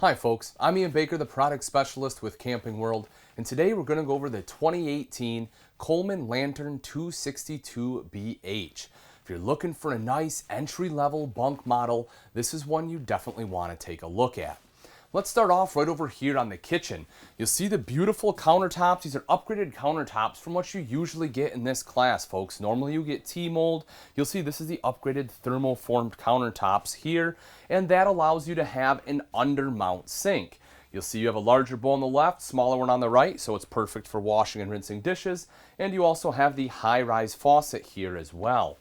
Hi folks, I'm Ian Baker, the product specialist with Camping World, and today we're going to go over the 2018 Coleman Lantern 262BH. If you're looking for a nice entry-level bunk model, this is one you definitely want to take a look at. Let's start off right over here on the kitchen. You'll see the beautiful countertops. These are upgraded countertops from what you usually get in this class, folks. Normally you get T-mold. You'll see this is the upgraded thermoformed countertops here, and that allows you to have an undermount sink. You'll see you have a larger bowl on the left, smaller one on the right, so it's perfect for washing and rinsing dishes. And you also have the high-rise faucet here as well.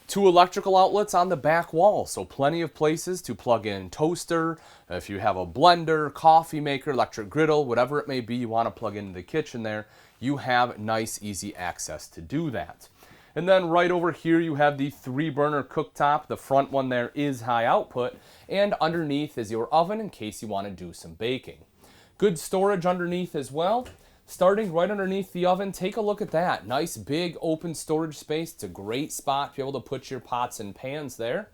2 electrical outlets on the back wall, so plenty of places to plug in toaster. If you have a blender, coffee maker, electric griddle, whatever it may be you want to plug into the kitchen there, you have nice, easy access to do that. And then right over here you have the 3-burner cooktop. The front one there is high output, and underneath is your oven in case you want to do some baking. Good storage underneath as well. Starting right underneath the oven, take a look at that. Nice big open storage space. It's a great spot to be able to put your pots and pans there.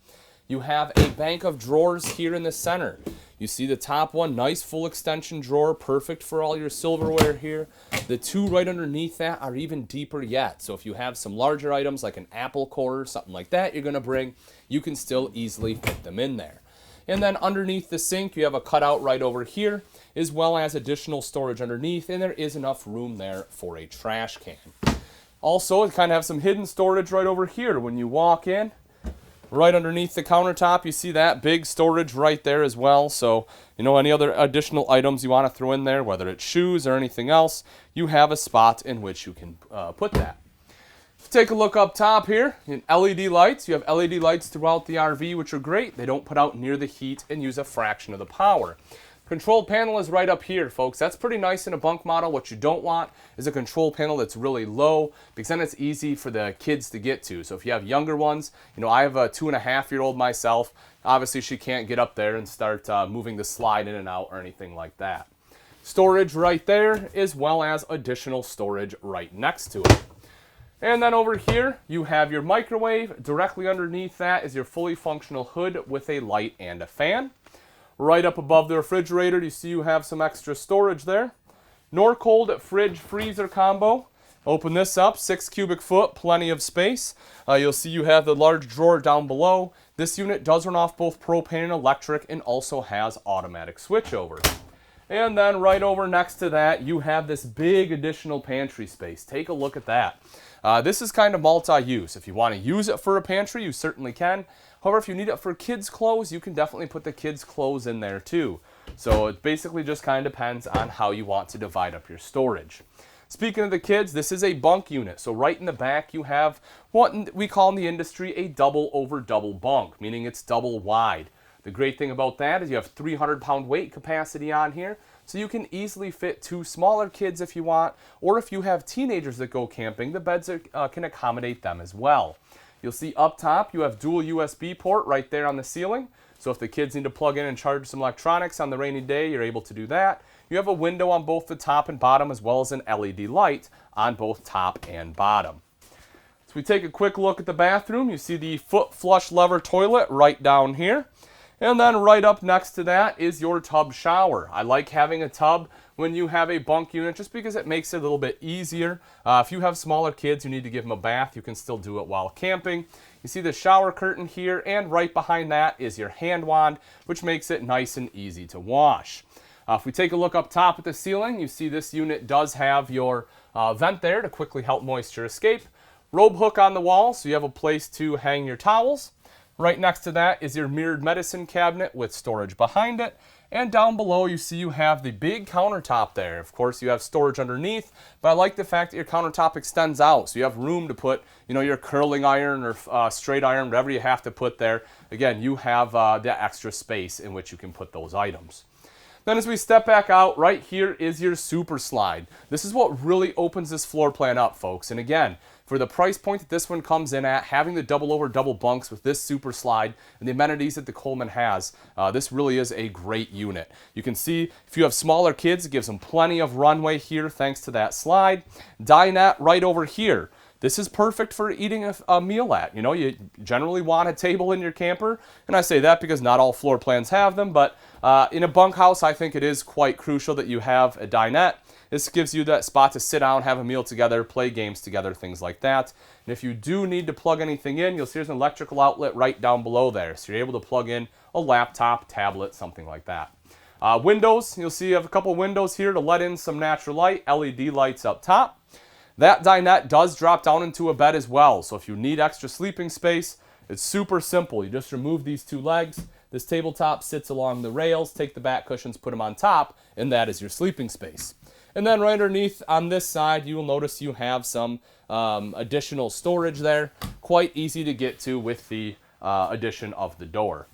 You have a bank of drawers here in the center. You see the top one, nice full extension drawer, perfect for all your silverware here. The 2 right underneath that are even deeper yet. So if you have some larger items like an apple core or something like that you're going to bring, you can still easily fit them in there. And then underneath the sink, you have a cutout right over here, as well as additional storage underneath, and there is enough room there for a trash can. Also, it kind of have some hidden storage right over here. When you walk in, right underneath the countertop, you see that big storage right there as well. So, any other additional items you want to throw in there, whether it's shoes or anything else, you have a spot in which you can put that. Take a look up top here in LED lights. You have LED lights throughout the RV, which are great. They don't put out near the heat and use a fraction of the power. Control panel is right up here, folks. That's pretty nice in a bunk model. What you don't want is a control panel that's really low, because then it's easy for the kids to get to. So if you have younger ones, I have a 2.5-year-old myself. Obviously, she can't get up there and start moving the slide in and out or anything like that. Storage right there, as well as additional storage right next to it. And then over here, you have your microwave. Directly underneath that is your fully functional hood with a light and a fan. Right up above the refrigerator, you see you have some extra storage there. Norcold fridge freezer combo. Open this up, 6 cubic foot, plenty of space. You'll see you have the large drawer down below. This unit does run off both propane and electric and also has automatic switchover. And then right over next to that, you have this big additional pantry space. Take a look at that. This is kind of multi-use. If you want to use it for a pantry, you certainly can. However, if you need it for kids' clothes, you can definitely put the kids' clothes in there too. So it basically just kind of depends on how you want to divide up your storage. Speaking of the kids, this is a bunk unit. So right in the back, you have what we call in the industry a double over double bunk, meaning it's double wide. The great thing about that is you have 300-pound weight capacity on here, so you can easily fit 2 smaller kids if you want, or if you have teenagers that go camping, the beds can accommodate them as well. You'll see up top you have dual USB port right there on the ceiling, so if the kids need to plug in and charge some electronics on the rainy day, you're able to do that. You have a window on both the top and bottom, as well as an LED light on both top and bottom. So we take a quick look at the bathroom. You see the foot flush lever toilet right down here. And then right up next to that is your tub shower. I like having a tub when you have a bunk unit just because it makes it a little bit easier. If you have smaller kids, you need to give them a bath, you can still do it while camping. You see the shower curtain here, and right behind that is your hand wand, which makes it nice and easy to wash. If we take a look up top at the ceiling, you see this unit does have your vent there to quickly help moisture escape. Robe hook on the wall, so you have a place to hang your towels. Right next to that is your mirrored medicine cabinet with storage behind it. And down below you see you have the big countertop there. Of course you have storage underneath, but I like the fact that your countertop extends out. So you have room to put your curling iron or straight iron, whatever you have to put there. Again, you have the extra space in which you can put those items. Then as we step back out, right here is your super slide. This is what really opens this floor plan up, folks. And again, for the price point that this one comes in at, having the double over double bunks with this super slide and the amenities that the Coleman has, this really is a great unit. You can see if you have smaller kids, it gives them plenty of runway here thanks to that slide. Dinette right over here. this is perfect for eating a meal at. You know, you generally want a table in your camper, and I say that because not all floor plans have them, but in a bunkhouse, I think it is quite crucial that you have a dinette. This gives you that spot to sit down, have a meal together, play games together, things like that. And if you do need to plug anything in, you'll see there's an electrical outlet right down below there, so you're able to plug in a laptop, tablet, something like that. Windows, you'll see you have a couple windows here to let in some natural light, LED lights up top. That dinette does drop down into a bed as well, so if you need extra sleeping space, it's super simple. You just remove these two legs, this tabletop sits along the rails, take the back cushions, put them on top, and that is your sleeping space. And then right underneath on this side, you will notice you have some additional storage there, quite easy to get to with the addition of the door.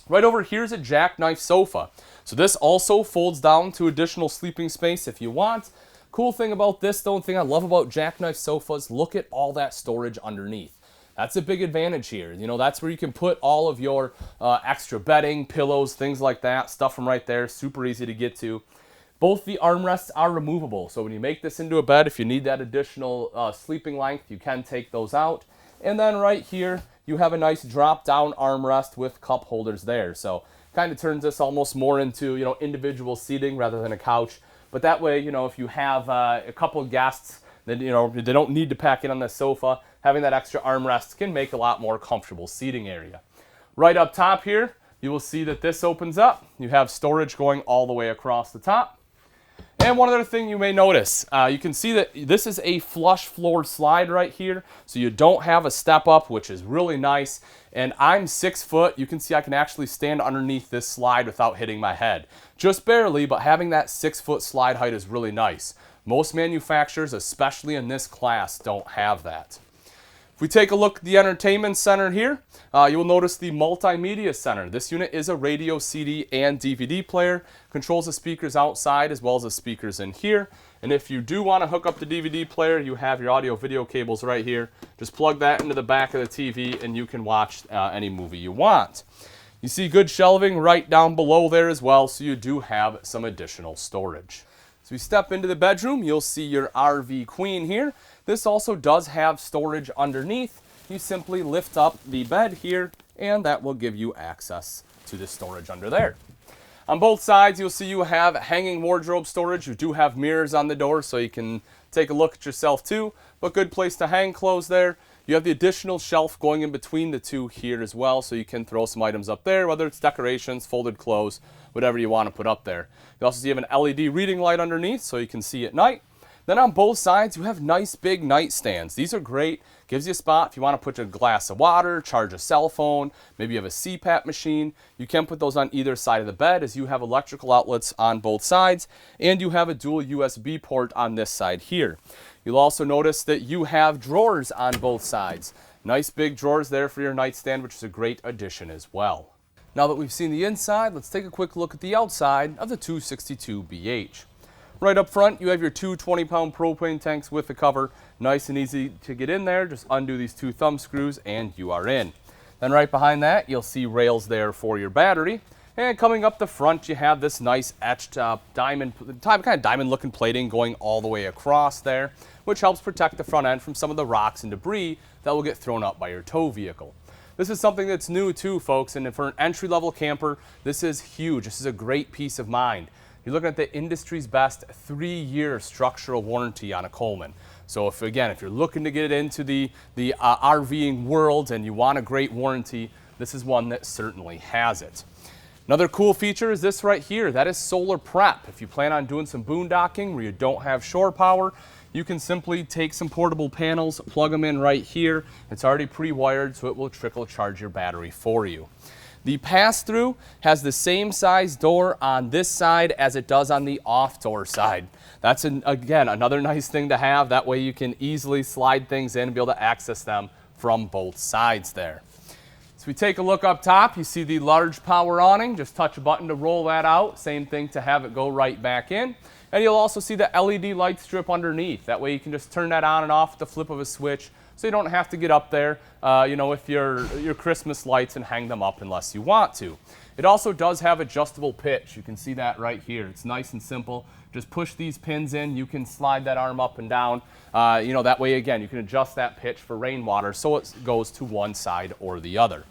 Right over here is a Jackknife Sofa. So this also folds down to additional sleeping space if you want. Cool thing about this, though, thing I love about Jackknife Sofas, look at all that storage underneath. That's a big advantage here. You know, that's where you can put all of your extra bedding, pillows, things like that, stuff from right there, super easy to get to. Both the armrests are removable, so when you make this into a bed, if you need that additional sleeping length, you can take those out. And then right here, you have a nice drop-down armrest with cup holders there. So kind of turns this almost more into, you know, individual seating rather than a couch. But that way, you know, if you have a couple guests that, you know, they don't need to pack in on the sofa, having that extra armrest can make a lot more comfortable seating area. Right up top here, you will see that this opens up. You have storage going all the way across the top. And one other thing you may notice, you can see that this is a flush floor slide right here, so you don't have a step up, which is really nice. And I'm 6 foot. You can see I can actually stand underneath this slide without hitting my head. Just barely, but having that 6 foot slide height is really nice. Most manufacturers, especially in this class, don't have that. If we take a look at the entertainment center here, you will notice the multimedia center. This unit is a radio, CD, and DVD player. Controls the speakers outside as well as the speakers in here. And if you do want to hook up the DVD player, you have your audio video cables right here. Just plug that into the back of the TV and you can watch any movie you want. You see good shelving right down below there as well, so you do have some additional storage. So we step into the bedroom, you'll see your RV queen here. This also does have storage underneath. You simply lift up the bed here and that will give you access to the storage under there. On both sides, you'll see you have hanging wardrobe storage. You do have mirrors on the door so you can take a look at yourself too, but good place to hang clothes there. You have the additional shelf going in between the two here as well, so you can throw some items up there, whether it's decorations, folded clothes, whatever you want to put up there. You also see you have an LED reading light underneath so you can see at night. Then on both sides, you have nice big nightstands. These are great. Gives you a spot if you want to put a glass of water, charge a cell phone, maybe you have a CPAP machine. You can put those on either side of the bed as you have electrical outlets on both sides, and you have a dual USB port on this side here. You'll also notice that you have drawers on both sides. Nice big drawers there for your nightstand, which is a great addition as well. Now that we've seen the inside, let's take a quick look at the outside of the 262BH. Right up front, you have your two 20-pound propane tanks with the cover. Nice and easy to get in there. Just undo these two thumb screws and you are in. Then right behind that, you'll see rails there for your battery. And coming up the front, you have this nice etched diamond looking plating going all the way across there, which helps protect the front end from some of the rocks and debris that will get thrown up by your tow vehicle. This is something that's new too, folks, and for an entry-level camper, this is huge. This is a great peace of mind. You're looking at the industry's best 3-year structural warranty on a Coleman. So if you're looking to get into the RVing world and you want a great warranty, this is one that certainly has it. Another cool feature is this right here. That is solar prep. If you plan on doing some boondocking where you don't have shore power, you can simply take some portable panels, plug them in right here. It's already pre-wired, so it will trickle charge your battery for you. The pass-through has the same size door on this side as it does on the off-door side. That's, again, another nice thing to have. That way you can easily slide things in and be able to access them from both sides there. So we take a look up top, you see the large power awning. Just touch a button to roll that out. Same thing to have it go right back in. And you'll also see the LED light strip underneath. That way you can just turn that on and off with the flip of a switch, so you don't have to get up there, with your Christmas lights and hang them up unless you want to. It also does have adjustable pitch. You can see that right here. It's nice and simple. Just push these pins in. You can slide that arm up and down. That way, again, you can adjust that pitch for rainwater so it goes to one side or the other.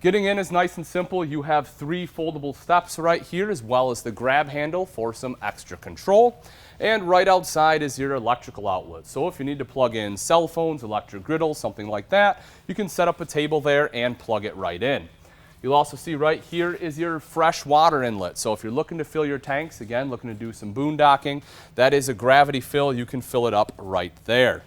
Getting in is nice and simple. You have 3 foldable steps right here, as well as the grab handle for some extra control. And right outside is your electrical outlet. So if you need to plug in cell phones, electric griddles, something like that, you can set up a table there and plug it right in. You'll also see right here is your fresh water inlet. So if you're looking to fill your tanks, again, looking to do some boondocking, that is a gravity fill. You can fill it up right there.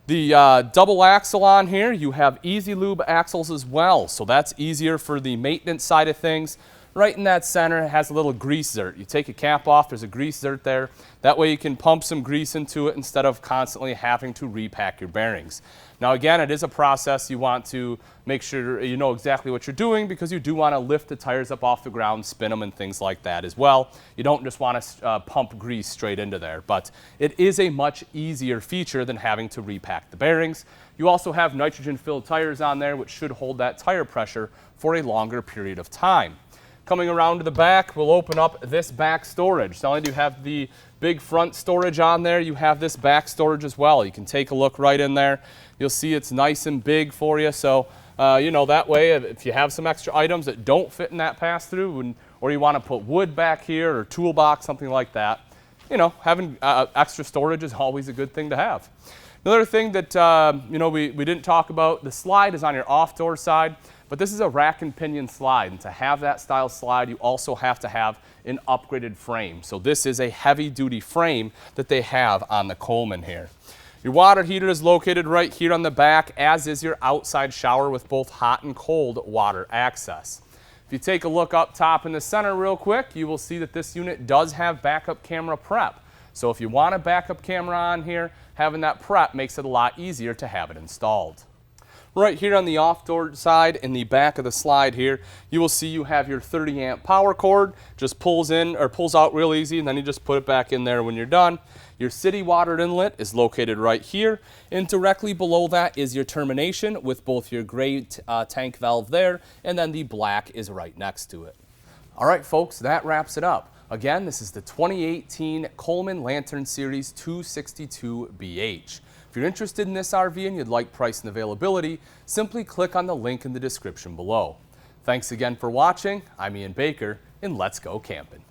The double axle on here, you have easy lube axles as well. So that's easier for the maintenance side of things. Right in that center, it has a little grease zert. You take a cap off, there's a grease zert there. That way you can pump some grease into it instead of constantly having to repack your bearings. Now again, it is a process. You want to make sure you know exactly what you're doing, because you do want to lift the tires up off the ground, spin them and things like that as well. You don't just want to pump grease straight into there, but it is a much easier feature than having to repack the bearings. You also have nitrogen-filled tires on there, which should hold that tire pressure for a longer period of time. Coming around to the back, we'll open up this back storage. Not only do you have the big front storage on there, you have this back storage as well. You can take a look right in there. You'll see it's nice and big for you. So, that way, if you have some extra items that don't fit in that pass-through, or you want to put wood back here or toolbox, something like that, having extra storage is always a good thing to have. Another thing that, we didn't talk about, the slide is on your off-door side. But this is a rack and pinion slide, and to have that style slide, you also have to have an upgraded frame. So this is a heavy-duty frame that they have on the Coleman here. Your water heater is located right here on the back, as is your outside shower with both hot and cold water access. If you take a look up top in the center real quick, you will see that this unit does have backup camera prep. So if you want a backup camera on here, having that prep makes it a lot easier to have it installed. Right here on the off-door side, in the back of the slide here, you will see you have your 30 amp power cord. Just pulls out real easy, and then you just put it back in there when you're done. Your city water inlet is located right here, and directly below that is your termination with both your gray tank valve there, and then the black is right next to it. All right, folks, that wraps it up. Again, this is the 2018 Coleman Lantern Series 262BH. If you're interested in this RV and you'd like price and availability, simply click on the link in the description below. Thanks again for watching. I'm Ian Baker, and let's go camping.